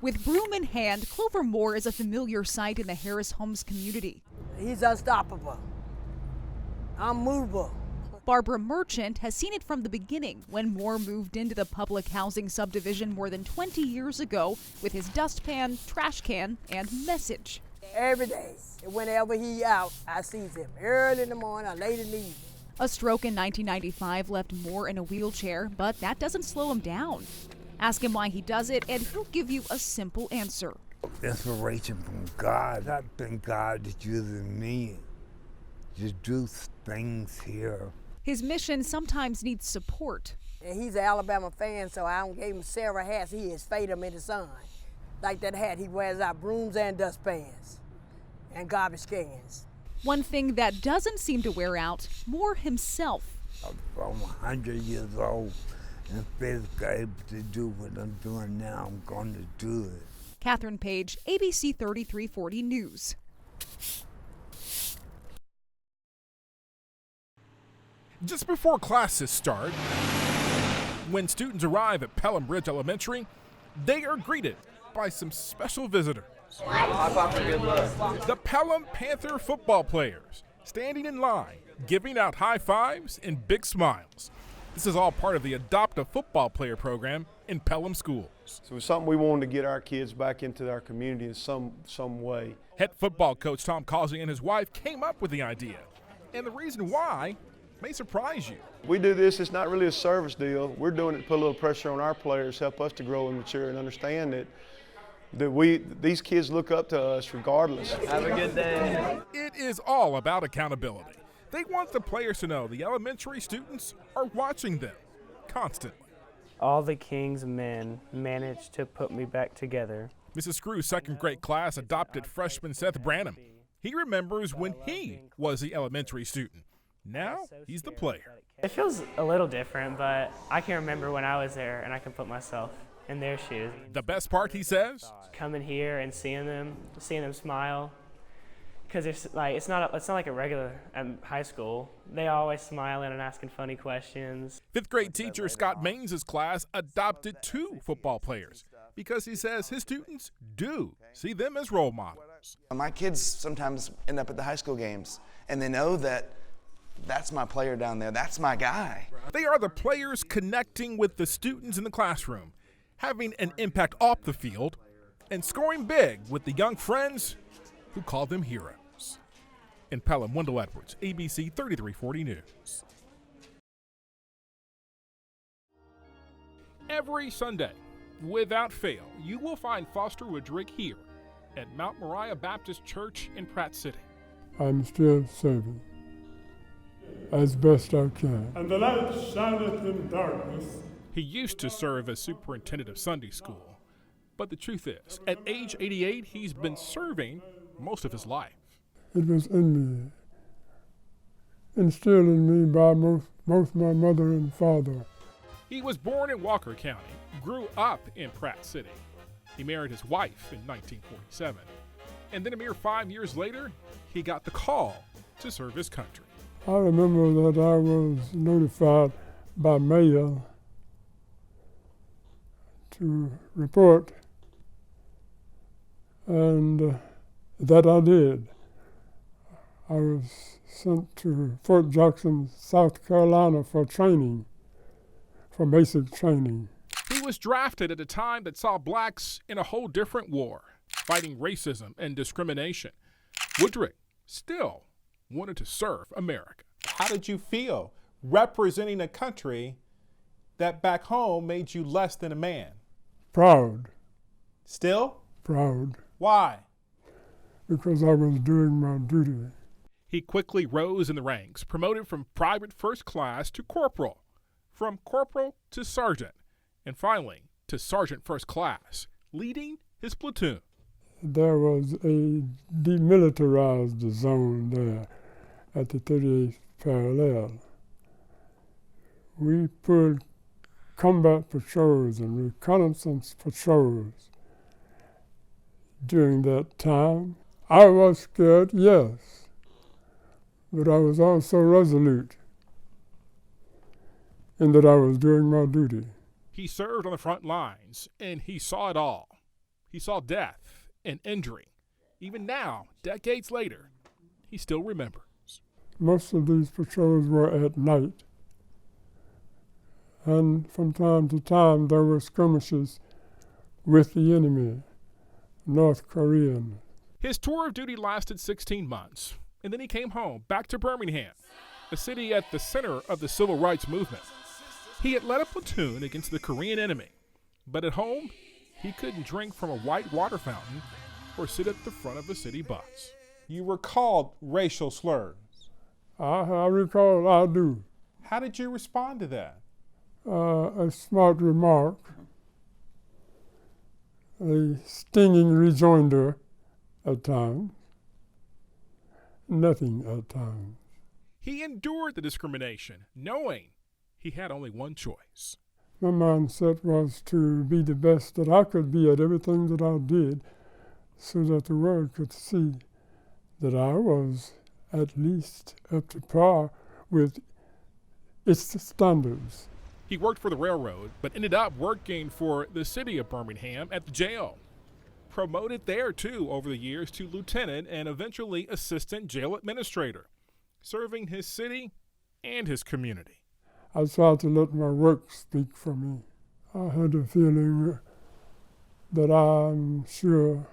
With broom in hand, Clover Moore is a familiar sight in the Harris Homes community. He's unstoppable, unmovable. Barbara Merchant has seen it from the beginning when Moore moved into the public housing subdivision more than 20 years ago with his dustpan, trash can, and message. Every day, whenever he out, I sees him early in the morning or late in the evening. A stroke in 1995 left Moore in a wheelchair, but that doesn't slow him down. Ask him why he does it, and he'll give you a simple answer. Inspiration from God. I think God is using me to do things here. His mission sometimes needs support. And he's an Alabama fan, so I gave him several hats. He is fade him in the sun. Like that hat he wears out, brooms and dustpans and garbage cans. One thing that doesn't seem to wear out, Moore himself. I'm 100 years old and physically able to do what I'm doing now. I'm going to do it. Catherine Page, ABC 3340 News. Just before classes start, when students arrive at Pelham Bridge Elementary, they are greeted by some special visitors. The Pelham Panther football players, standing in line, giving out high fives and big smiles. This is all part of the Adopt a Football Player program in Pelham schools. So it's something we wanted to get our kids back into our community in some way. Head football coach Tom Causey and his wife came up with the idea, and the reason why may surprise you. We do this, it's not really a service deal. We're doing it to put a little pressure on our players, help us to grow and mature and understand that these kids look up to us regardless. Have a good day. It is all about accountability. They want the players to know the elementary students are watching them constantly. All the King's men managed to put me back together. Mrs. Screw's second grade class adopted freshman Seth Branham. He remembers when he was the elementary student. Now he's the player. It feels a little different, but I can remember when I was there and I can put myself in their shoes. The best part, he says, coming here and seeing them smile, because it's not like a regular high school. They always smiling and asking funny questions. Fifth grade teacher Scott Mains's class adopted 2 football players because he says his students do see them as role models. My kids sometimes end up at the high school games and they know that that's my player down there, that's my guy. They are the players connecting with the students in the classroom, having an impact off the field, and scoring big with the young friends who call them heroes. In Pelham, Wendell Edwards, ABC 3340 News. Every Sunday, without fail, you will find Foster Woodrick here at Mount Moriah Baptist Church in Pratt City. I'm still serving as best I can. And the light shineth in darkness. He used to serve as superintendent of Sunday school, but the truth is, at age 88, he's been serving most of his life. It was in me, instilled in me by both my mother and father. He was born in Walker County, grew up in Pratt City. He married his wife in 1947, and then a mere 5 years later, he got the call to serve his country. I remember that I was notified by mail to report, and that I did. I was sent to Fort Jackson, South Carolina for training, for basic training. He was drafted at a time that saw blacks in a whole different war, fighting racism and discrimination. Woodrick still wanted to serve America. How did you feel representing a country that back home made you less than a man? Proud. Still? Proud. Why? Because I was doing my duty. He quickly rose in the ranks, promoted from private first class to corporal, from corporal to sergeant, and finally to sergeant first class, leading his platoon. There was a demilitarized zone there at the 38th parallel. We pulled combat patrols and reconnaissance patrols during that time. I was scared, yes, but I was also resolute in that I was doing my duty. He served on the front lines, and he saw it all. He saw death and injury. Even now, decades later, he still remembers. Most of these patrols were at night. And from time to time, there were skirmishes with the enemy, North Korean. His tour of duty lasted 16 months, and then he came home, back to Birmingham, a city at the center of the civil rights movement. He had led a platoon against the Korean enemy, but at home, he couldn't drink from a white water fountain or sit at the front of a city bus. You were called racial slurs. I recall, I do. How did you respond to that? A smart remark, a stinging rejoinder at times, nothing at times. He endured the discrimination, knowing he had only one choice. My mindset was to be the best that I could be at everything that I did, so that the world could see that I was at least up to par with its standards. He worked for the railroad, but ended up working for the city of Birmingham at the jail. Promoted there, too, over the years to lieutenant and eventually assistant jail administrator, serving his city and his community. I tried to let my work speak for me. I had a feeling that I'm sure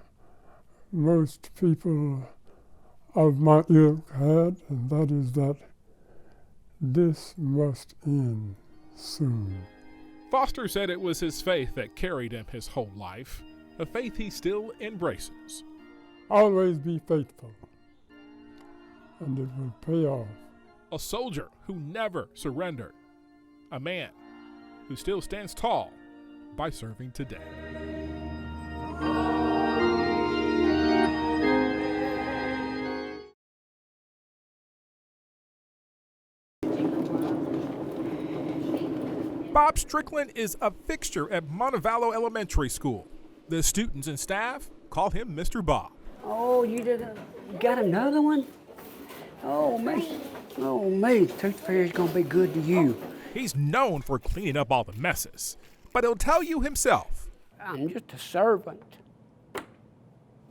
most people of my ilk had, and that is that this must end soon. Foster said it was his faith that carried him his whole life, a faith he still embraces. Always be faithful, and it will pay off. A soldier who never surrendered, a man who still stands tall by serving today. Bob Strickland is a fixture at Montevallo Elementary School. The students and staff call him Mr. Bob. Oh, you got another one? Oh, me. Tooth Fairy's gonna be good to you. He's known for cleaning up all the messes, but he'll tell you himself. I'm just a servant.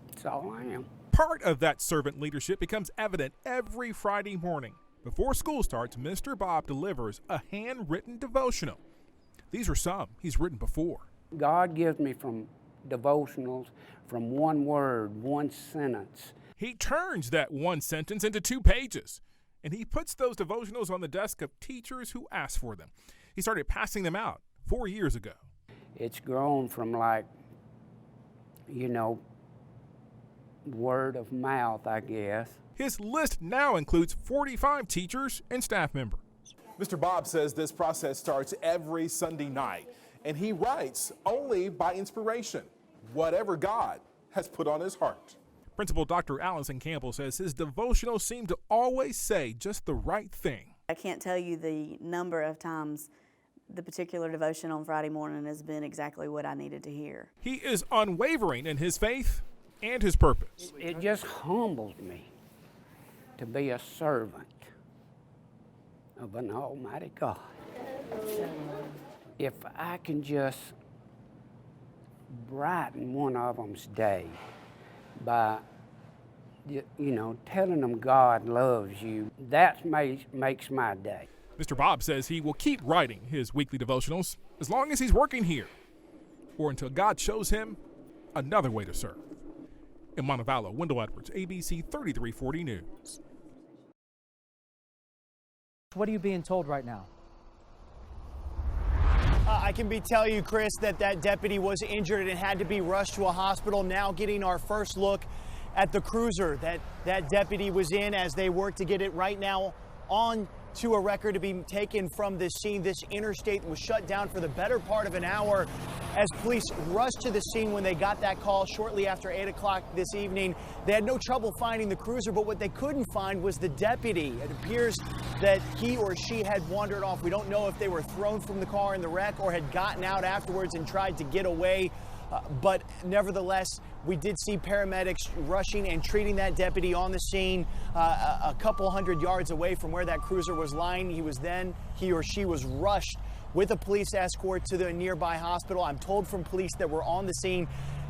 That's all I am. Part of that servant leadership becomes evident every Friday morning. Before school starts, Mr. Bob delivers a handwritten devotional. These are some he's written before. God gives me from devotionals from one word, one sentence. He turns that one sentence into 2 pages, and he puts those devotionals on the desk of teachers who ask for them. He started passing them out 4 years ago. It's grown from word of mouth, I guess. His list now includes 45 teachers and staff members. Mr. Bob says this process starts every Sunday night, and he writes only by inspiration, whatever God has put on his heart. Principal Dr. Allison Campbell says his devotionals seem to always say just the right thing. I can't tell you the number of times the particular devotion on Friday morning has been exactly what I needed to hear. He is unwavering in his faith and his purpose. It just humbles me to be a servant of an almighty God. If I can just brighten one of them's day by, telling them God loves you, that makes my day. Mr. Bob says he will keep writing his weekly devotionals as long as he's working here, or until God shows him another way to serve. In Montevallo, Wendell Edwards, ABC 3340 News. What are you being told right now? I can tell you, Chris, that deputy was injured and had to be rushed to a hospital. Now getting our first look at the cruiser that deputy was in as they work to get it right now on to a record to be taken from this scene. This interstate was shut down for the better part of an hour as police rushed to the scene when they got that call shortly after 8 o'clock this evening. They had no trouble finding the cruiser, but what they couldn't find was the deputy. It appears that he or she had wandered off. We don't know if they were thrown from the car in the wreck or had gotten out afterwards and tried to get away. But nevertheless, we did see paramedics rushing and treating that deputy on the scene a couple hundred yards away from where that cruiser was lying. He or she was rushed with a police escort to the nearby hospital. I'm told from police that were on the scene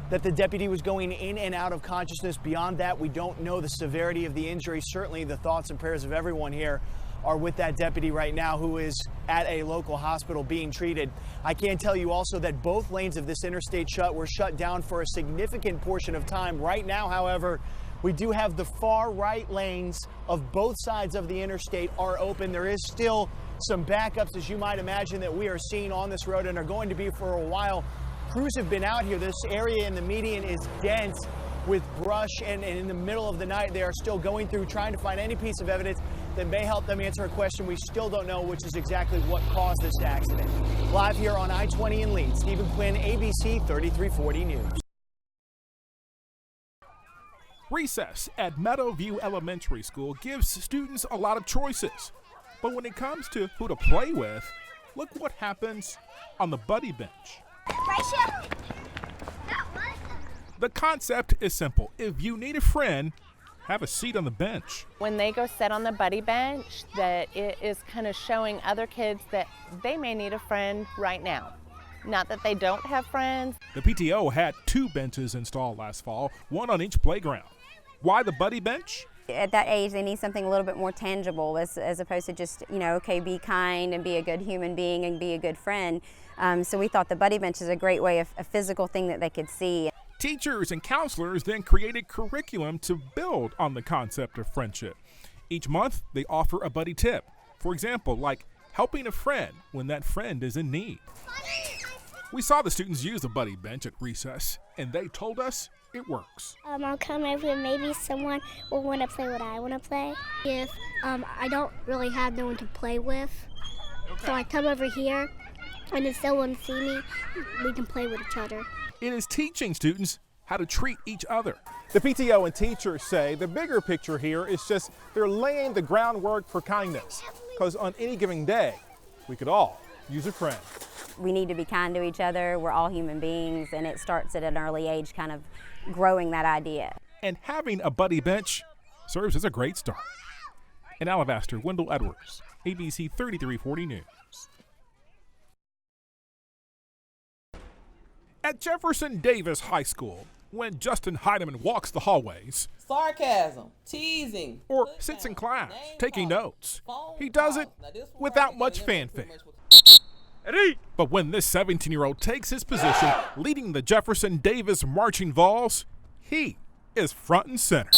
that the deputy was going in and out of consciousness. Beyond that, we don't know the severity of the injury. Certainly the thoughts and prayers of everyone here are with that deputy right now, who is at a local hospital being treated. I can tell you also that both lanes of this interstate were shut down for a significant portion of time. Right now, however, we do have the far right lanes of both sides of the interstate are open. There is still some backups, as you might imagine, that we are seeing on this road and are going to be for a while. Crews have been out here. This area in the median is dense with brush, and in the middle of the night they are still going through trying to find any piece of evidence that may help them answer a question we still don't know, which is exactly what caused this accident. Live here on I-20 in Leeds, Stephen Quinn, ABC 3340 News. Recess at Meadowview Elementary School gives students a lot of choices. But when it comes to who to play with, look what happens on the buddy bench. The concept is simple. If you need a friend, have a seat on the bench. When they go sit on the buddy bench, that it is kind of showing other kids that they may need a friend right now. Not that they don't have friends. The PTO had 2 benches installed last fall, one on each playground. Why the buddy bench? At that age, they need something a little bit more tangible as opposed to just, okay, be kind and be a good human being and be a good friend. So we thought the buddy bench is a great way of a physical thing that they could see. Teachers and counselors then created curriculum to build on the concept of friendship. Each month, they offer a buddy tip. For example, like helping a friend when that friend is in need. We saw the students use the buddy bench at recess, and they told us it works. I'll come over and maybe someone will want to play what I want to play. If I don't really have no one to play with, so I come over here, and if someone see me, we can play with each other. It is teaching students how to treat each other. The PTO and teachers say the bigger picture here is just they're laying the groundwork for kindness, because on any given day, we could all use a friend. We need to be kind to each other. We're all human beings, and it starts at an early age, kind of growing that idea. And having a buddy bench serves as a great start. In Alabaster, Wendell Edwards, ABC 3340 News. At Jefferson Davis High School, when Justin Heidemann walks the hallways, sarcasm, teasing, or sits in class taking notes, he does it without much fanfare. But when this 17-year-old takes his position leading the Jefferson Davis Marching Vols, he is front and center.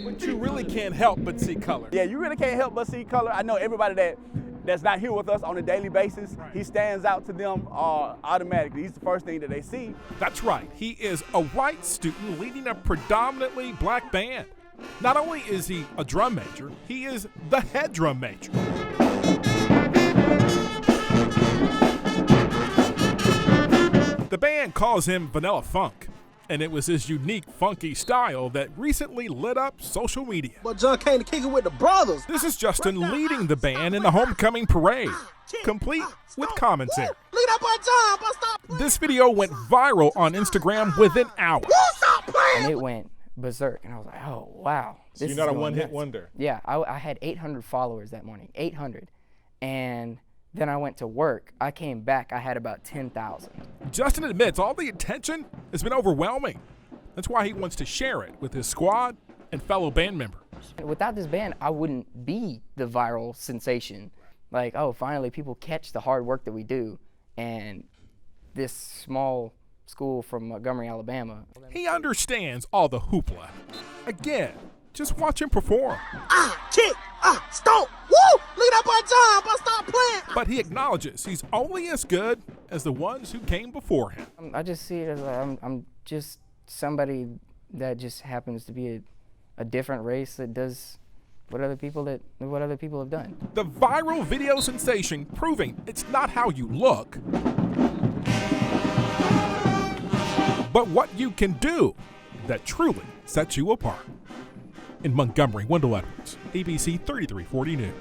But you really can't help but see color. Yeah, you really can't help but see color. I know everybody that's not here with us on a daily basis, he stands out to them automatically. He's the first thing that they see. That's right. He is a white student leading a predominantly black band. Not only is he a drum major, he is the head drum major. The band calls him Vanilla Funk, and it was his unique funky style that recently lit up social media. But John came to kick it with the brothers. This is Justin leading the band in the homecoming parade, complete with commentary. Look at that boy John, stop. This video went viral on Instagram within hours. And it went berserk, and I was like, oh, wow. So you're not a one-hit wonder. Yeah, I had 800 followers that morning, 800. And then I went to work. I came back, I had about 10,000. Justin admits all the attention has been overwhelming. That's why he wants to share it with his squad and fellow band members. Without this band, I wouldn't be the viral sensation. Like, oh, finally people catch the hard work that we do. And this small school from Montgomery, Alabama. He understands all the hoopla. Again, just watch him perform. Kick, stomp, woo! Look at that boy John, stop playing. But he acknowledges he's only as good as the ones who came before him. I just see it as I'm just somebody that just happens to be a different race that does what other people have done. The viral video sensation proving it's not how you look, but what you can do that truly sets you apart. In Montgomery, Wendell Edwards, ABC 3340 News.